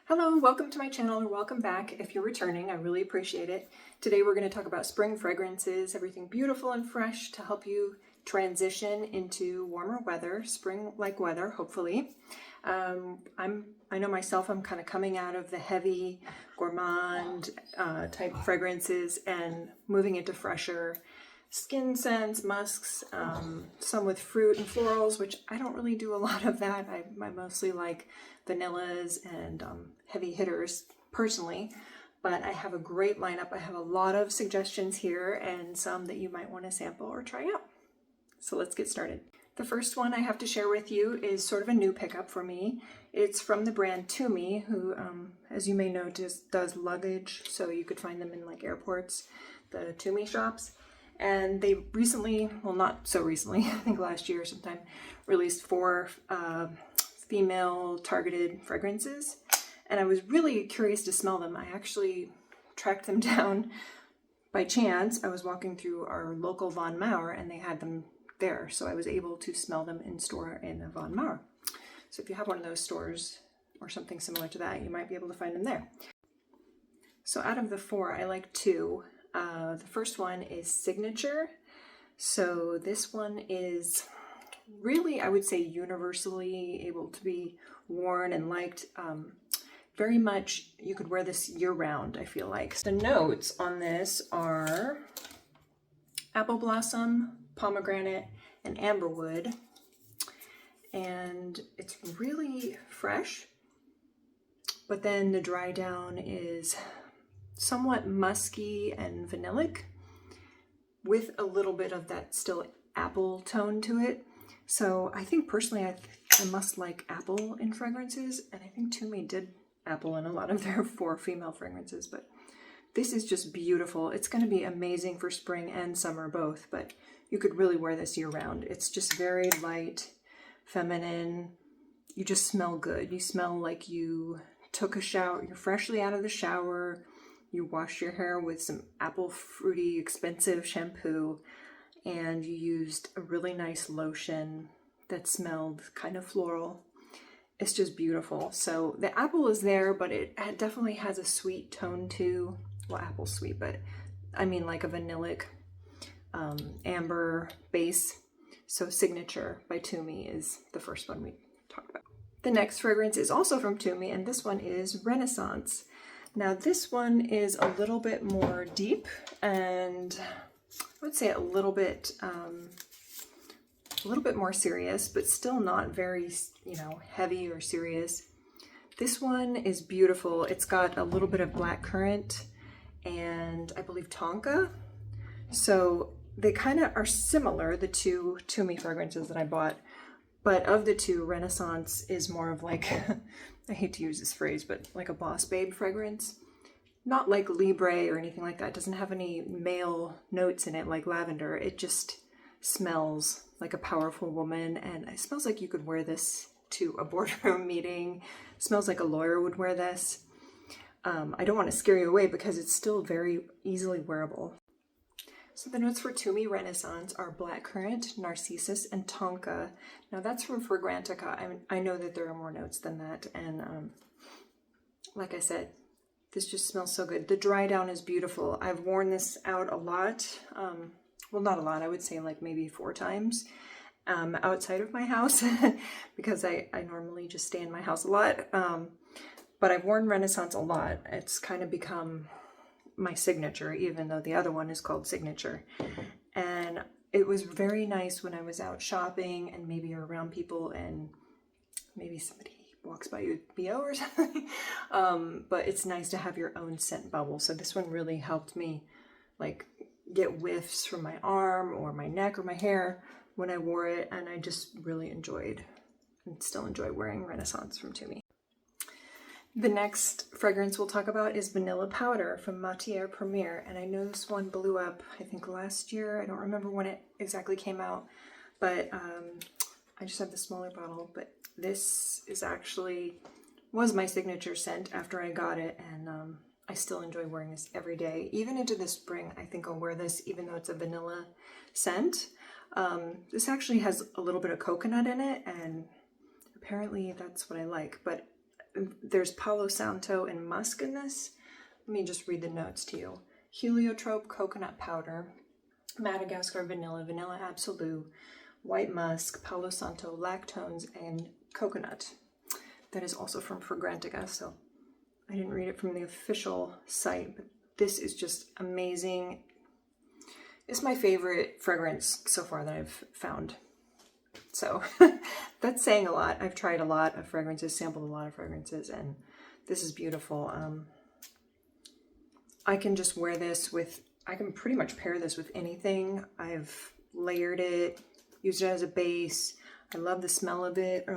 Hello, welcome to my channel, or welcome back if you're returning. I really appreciate it. Today we're going to talk about spring fragrances, everything beautiful and fresh to help you transition into warmer weather, spring-like weather, hopefully. I know myself, I'm kind of coming out of the heavy gourmand type fragrances and moving into fresher skin scents, musks, some with fruit and florals, which I don't really do a lot of that. I mostly like vanillas and heavy hitters personally, but I have a great lineup. I have a lot of suggestions here and some that you might want to sample or try out. So let's get started. The first one I have to share with you is sort of a new pickup for me. It's from the brand Tumi, who, as you may know, just does luggage, so you could find them in like airports, the Tumi shops. And they recently, well, not so recently, I think last year sometime, released 4 female targeted fragrances. And I was really curious to smell them. I actually tracked them down by chance. I was walking through our local Von Maur and they had them there. So I was able to smell them in store in a Von Maur. So if you have one of those stores or something similar to that, you might be able to find them there. So out of the 4, I like 2. The first one is Signature. So this one is really, I would say, universally able to be worn and liked. Very much, you could wear this year-round, I feel like. The notes on this are apple blossom, pomegranate, and amberwood. And it's really fresh, but then the dry down is somewhat musky and vanillic with a little bit of that still apple tone to it. So I think personally I must like apple in fragrances, and I think Tumi did apple in a lot of their 4 female fragrances, but this is just beautiful. It's going to be amazing for spring and summer both, but you could really wear this year round. It's just very light, feminine. You just smell good. You smell like you took a shower, you're freshly out of the shower. You washed your hair with some apple fruity, expensive shampoo, and you used a really nice lotion that smelled kind of floral. It's just beautiful. So the apple is there, but it definitely has a sweet tone too. Well, apple's sweet, but I mean like a vanillic amber base. So Signature by Tumi is the first one we talked about. The next fragrance is also from Tumi, and this one is Renaissance. Now this one is a little bit more deep and I would say a little bit more serious, but still not very, heavy or serious. This one is beautiful. It's got a little bit of blackcurrant and I believe tonka. So they kind of are similar, the 2 Tumi fragrances that I bought, but of the 2, Renaissance is more of like, I hate to use this phrase, but like a boss babe fragrance. Not like Libre or anything like that. It doesn't have any male notes in it like lavender. It just smells like a powerful woman, and it smells like you could wear this to a boardroom meeting. It smells like a lawyer would wear this. I don't want to scare you away because it's still very easily wearable. So the notes for Tumi Renaissance are blackcurrant, narcissus, and tonka. Now that's from Fragrantica. I know that there are more notes than that, and like I said, this just smells so good. The dry down is beautiful. I've worn this out a lot. Well, not a lot. I would say like maybe 4 times outside of my house because I normally just stay in my house a lot. But I've worn Renaissance a lot. It's kind of become my signature, even though the other one is called Signature. And it was very nice when I was out shopping and maybe you're around people and maybe somebody walks by you with BO or something. But it's nice to have your own scent bubble. So this one really helped me like get whiffs from my arm or my neck or my hair when I wore it. And I just really enjoyed and still enjoy wearing Renaissance from Tumi. The next fragrance we'll talk about is Vanilla Powder from Matiere Premier, and I know this one blew up, I think last year. I don't remember when it exactly came out, but I just have the smaller bottle, but this is was my signature scent after I got it, and I still enjoy wearing this every day. Even into the spring, I think I'll wear this even though it's a vanilla scent. This actually has a little bit of coconut in it, and apparently that's what I like, but there's Palo Santo and musk in this. Let me just read the notes to you. Heliotrope coconut powder, Madagascar vanilla, vanilla absolute, white musk, Palo Santo, lactones, and coconut. That is also from Fragrantica, so I didn't read it from the official site, but this is just amazing. It's my favorite fragrance so far that I've found. So that's saying a lot. I've tried a lot of fragrances, sampled a lot of fragrances, and this is beautiful. I can just wear this with, I can pretty much pair this with anything. I've layered it, used it as a base. I love the smell of it.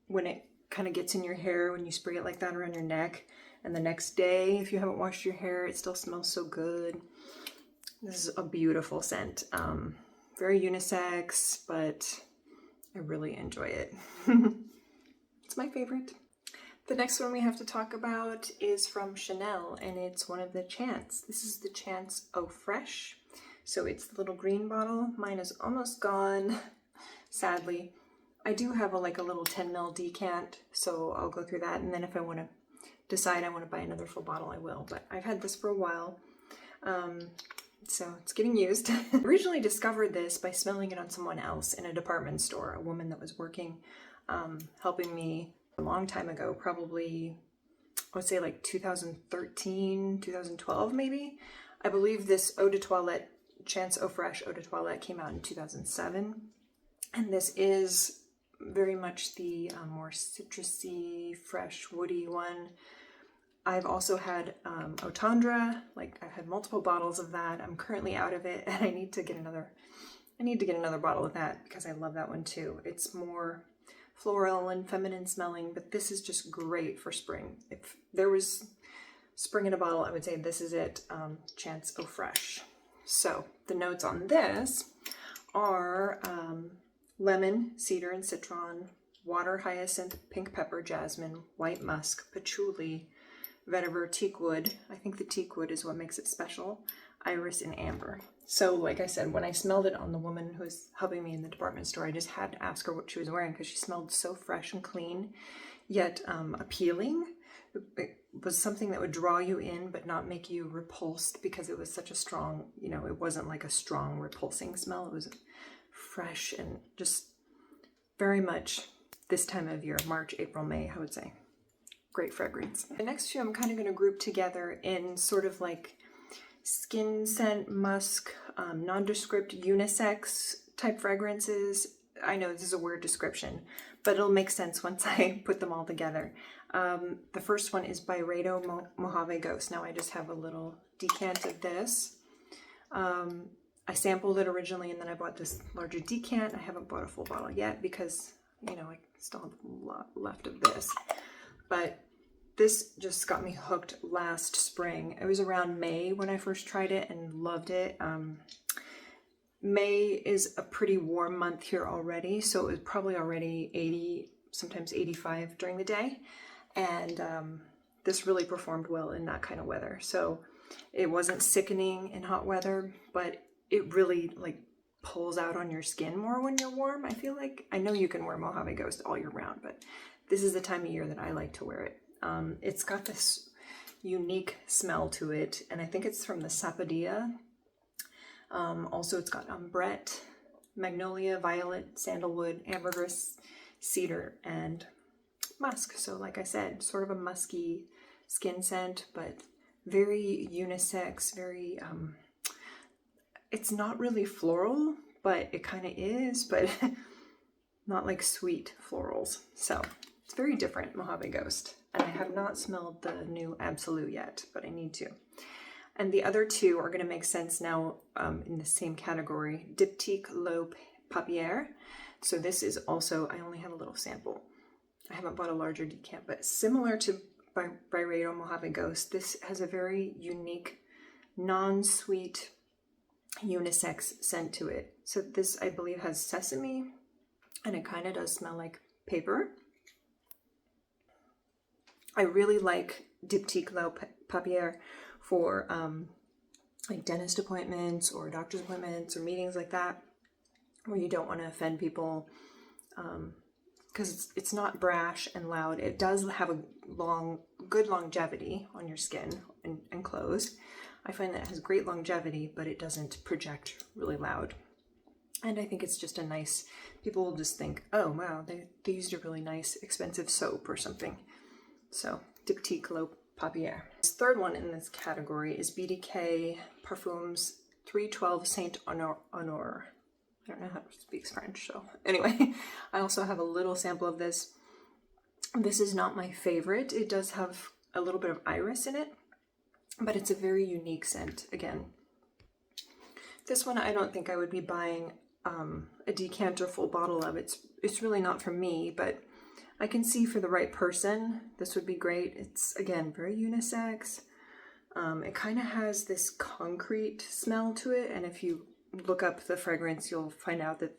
When it kind of gets in your hair, when you spray it like that around your neck, and the next day, if you haven't washed your hair, it still smells so good. This is a beautiful scent. Very unisex, but I really enjoy it. It's my favorite. The next one we have to talk about is from Chanel, and it's one of the Chance. This is the Chance Eau Fraiche. So it's the little green bottle. Mine is almost gone, sadly. I do have a little 10 ml decant, so I'll go through that, and then if I want to decide I want to buy another full bottle, I will. But I've had this for a while. So it's getting used. I originally discovered this by smelling it on someone else in a department store, a woman that was working, helping me a long time ago, probably, I would say like 2013, 2012 maybe. I believe this Eau de Toilette, Chance Eau Fraiche Eau de Toilette came out in 2007. And this is very much the more citrusy, fresh, woody one. I've also had Otandra, I've had multiple bottles of that. I'm currently out of it, and I need to get another bottle of that because I love that one too. It's more floral and feminine smelling, but this is just great for spring. If there was spring in a bottle, I would say this is it, Chance Eau Fraiche. So the notes on this are lemon, cedar and citron, water, hyacinth, pink pepper, jasmine, white musk, patchouli, vetiver, teak wood. I think the teak wood is what makes it special. Iris and amber. So like I said, when I smelled it on the woman who was helping me in the department store, I just had to ask her what she was wearing because she smelled so fresh and clean, yet appealing. It was something that would draw you in but not make you repulsed because it was such a strong, it wasn't like a strong repulsing smell. It was fresh and just very much this time of year, March, April, May, I would say. Great fragrance. The next two I'm kind of going to group together in sort of like skin scent, musk, nondescript, unisex type fragrances. I know this is a weird description, but it'll make sense once I put them all together. The first one is Byredo Mojave Ghost. Now I just have a little decant of this. I sampled it originally and then I bought this larger decant. I haven't bought a full bottle yet because, I still have a lot left of this. But this just got me hooked last spring. It was around May when I first tried it and loved it. May is a pretty warm month here already, so it was probably already 80, sometimes 85 during the day. And this really performed well in that kind of weather. So it wasn't sickening in hot weather, but it really pulls out on your skin more when you're warm. I feel like, I know you can wear Mojave Ghost all year round, but this is the time of year that I like to wear it. It's got this unique smell to it, and I think it's from the Sapodilla. Also, it's got umbrette, magnolia, violet, sandalwood, ambergris, cedar, and musk. So like I said, sort of a musky skin scent, but very unisex, very, it's not really floral, but it kind of is, but not like sweet florals. So it's very different, Mojave Ghost. And I have not smelled the new Absolute yet, but I need to. And the other two are going to make sense now in the same category. Diptyque L'Eau Papier. So this is also, I only have a little sample. I haven't bought a larger decant, but similar to Byredo Mojave Ghost, this has a very unique, non-sweet, unisex scent to it. So this, I believe, has sesame, and it kind of does smell like paper. I really like Diptyque L'Eau Papier for like dentist appointments or doctor's appointments or meetings like that, where you don't want to offend people. because it's not brash and loud. It does have a good longevity on your skin and clothes. I find that it has great longevity, but it doesn't project really loud. And I think it's just a nice, people will just think, oh wow, they used a really nice expensive soap or something. So Diptyque L'Eau Papier. This third one in this category is BDK Perfumes 312 Saint-Honore. I don't know how to speak French, so anyway, I also have a little sample of this. This is not my favorite. It does have a little bit of iris in it, but it's a very unique scent again. This one I don't think I would be buying a decanter full bottle of. It's really not for me, but I can see for the right person, this would be great. It's, again, very unisex. It kind of has this concrete smell to it, and if you look up the fragrance, you'll find out that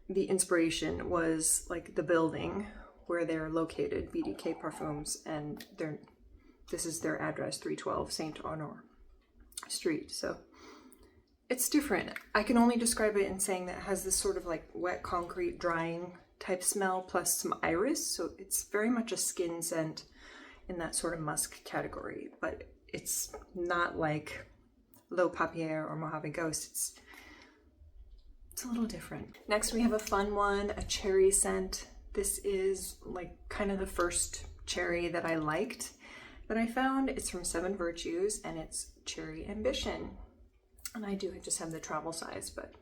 the inspiration was like the building where they're located, BDK Parfums, and this is their address, 312 Saint-Honore Street. So it's different. I can only describe it in saying that it has this sort of like wet concrete drying type smell plus some iris. So it's very much a skin scent in that sort of musk category, but it's not like L'Eau Papier or Mojave Ghost. It's a little different. Next we have a fun one, a cherry scent. This is like kind of the first cherry that I liked that I found. It's from Seven Virtues and it's Cherry Ambition. And I just have the travel size, but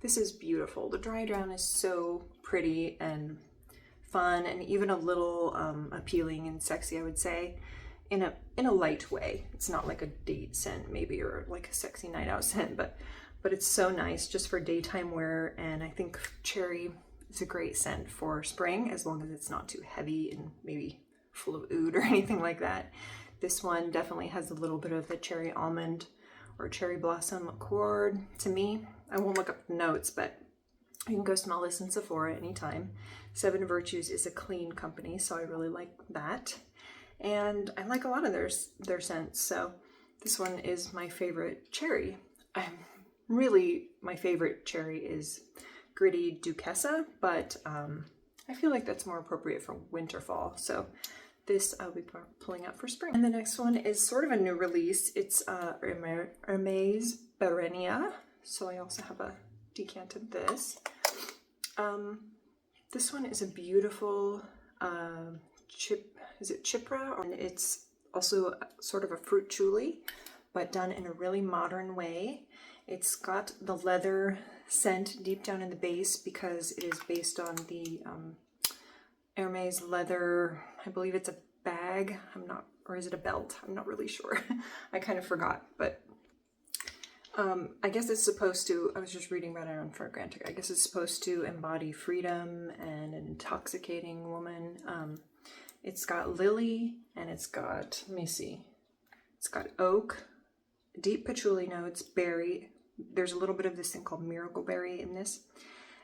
this is beautiful. The dry down is so pretty and fun and even a little appealing and sexy, I would say, in a light way. It's not like a date scent maybe, or like a sexy night out scent, but it's so nice just for daytime wear. And I think cherry is a great scent for spring, as long as it's not too heavy and maybe full of oud or anything like that. This one definitely has a little bit of the cherry almond or cherry blossom accord to me. I won't look up the notes, but you can go smell this in Sephora anytime. Seven Virtues is a clean company, so I really like that. And I like a lot of their scents, so this one is my favorite cherry. My favorite cherry is Gritty Duchessa, but I feel like that's more appropriate for winter fall, so this I'll be pulling out for spring. And the next one is sort of a new release. It's Hermes Barenia, so I also have a decant of this. This one is a beautiful Chypre, and it's also sort of a fruit chouly, but done in a really modern way. It's got the leather scent deep down in the base because it is based on the Hermes leather, I believe it's a bag, or is it a belt? I'm not really sure. I kind of forgot, but I guess it's supposed to, I was just reading about it on Fragrantic, I guess it's supposed to embody freedom and an intoxicating woman. It's got lily and it's got, let me see, it's got oak, deep patchouli notes, berry. There's a little bit of this thing called miracle berry in this.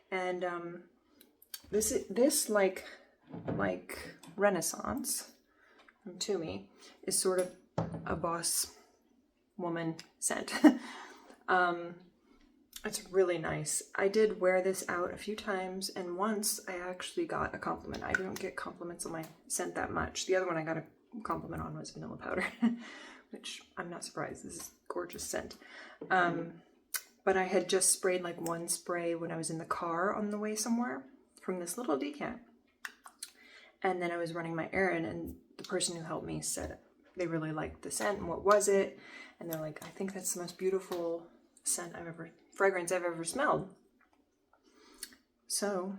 And this like Renaissance from Tumi is sort of a boss woman scent. It's really nice. I did wear this out a few times, and once I actually got a compliment. I don't get compliments on my scent that much. The other one I got a compliment on was vanilla powder, which I'm not surprised. This is a gorgeous scent. But I had just sprayed like one spray when I was in the car on the way somewhere from this little decant. And then I was running my errand, and the person who helped me said they really liked the scent and what was it. And they're like, I think that's the most beautiful fragrance I've ever smelled. So,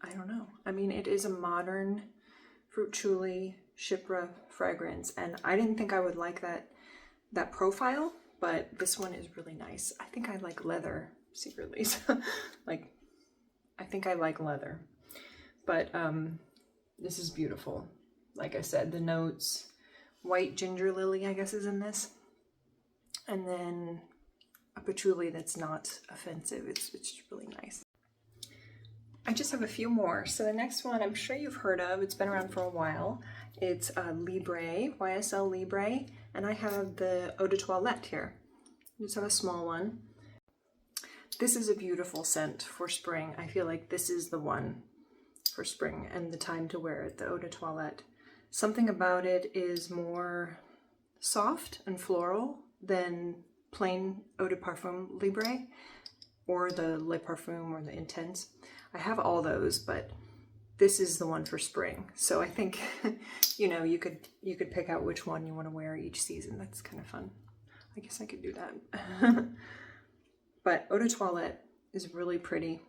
I don't know. I mean, it is a modern fruit chouly Chypre fragrance, and I didn't think I would like that profile, but this one is really nice. I think I like leather secretly. So, like, I think I like leather, but this is beautiful. Like I said, the notes, white ginger lily, I guess, is in this, and then a patchouli that's not offensive. It's just really nice. I just have a few more. So the next one I'm sure you've heard of. It's been around for a while. It's Libre, YSL Libre, and I have the Eau de Toilette here. I just have a small one. This is a beautiful scent for spring. I feel like this is the one for spring and the time to wear it, the Eau de Toilette. Something about it is more soft and floral than plain Eau de Parfum Libre or the Le Parfum or the Intense. I have all those, but this is the one for spring. So I think, you know, you could pick out which one you want to wear each season. That's kind of fun. I guess I could do that. But Eau de Toilette is really pretty.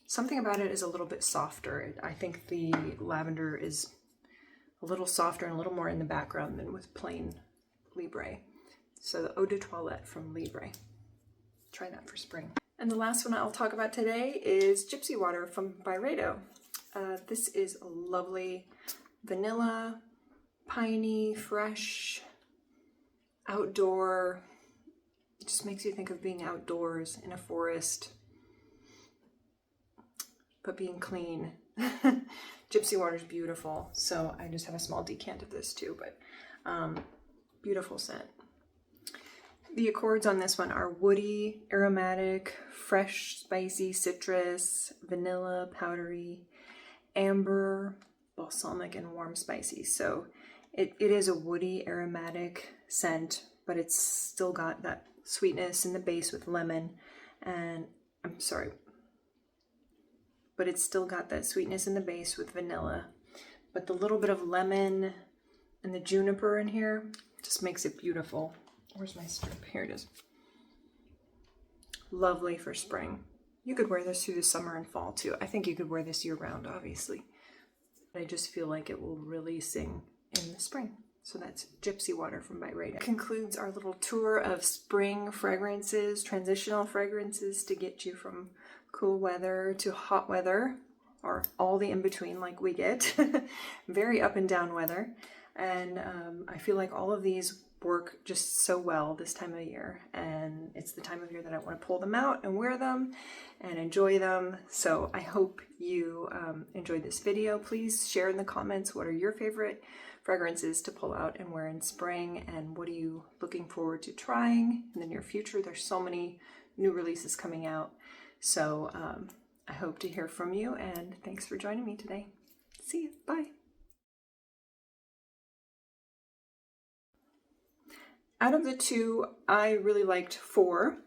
Something about it is a little bit softer. I think the lavender is a little softer and a little more in the background than with plain Libre. So the Eau de Toilette from Libre. Try that for spring. And the last one I'll talk about today is Gypsy Water from Byredo. This is a lovely vanilla, piney, fresh, outdoor. It just makes you think of being outdoors in a forest, but being clean. Gypsy water is beautiful, so I just have a small decant of this too, but beautiful scent. The accords on this one are woody, aromatic, fresh, spicy, citrus, vanilla, powdery, amber, balsamic, and warm spicy. So it is a woody, aromatic scent, but it's still got that sweetness in the base with lemon, and but it's still got that sweetness in the base with vanilla, but the little bit of lemon and the juniper in here just makes it beautiful. Where's my strip? Here it is. Lovely for spring. You could wear this through the summer and fall too. I think you could wear this year round, obviously. I just feel like it will really sing in the spring. So that's Gypsy Water from Byredo. Concludes our little tour of spring fragrances, transitional fragrances to get you from cool weather to hot weather, or all the in-between like we get. Very up and down weather. And I feel like all of these work just so well this time of year, and it's the time of year that I want to pull them out and wear them and enjoy them. So I hope you enjoyed this video. Please share in the comments what are your favorite fragrances to pull out and wear in spring, and what are you looking forward to trying in the near future. There's so many new releases coming out, so I hope to hear from you, and thanks for joining me today. See you. Bye. Out of the two, I really liked 4,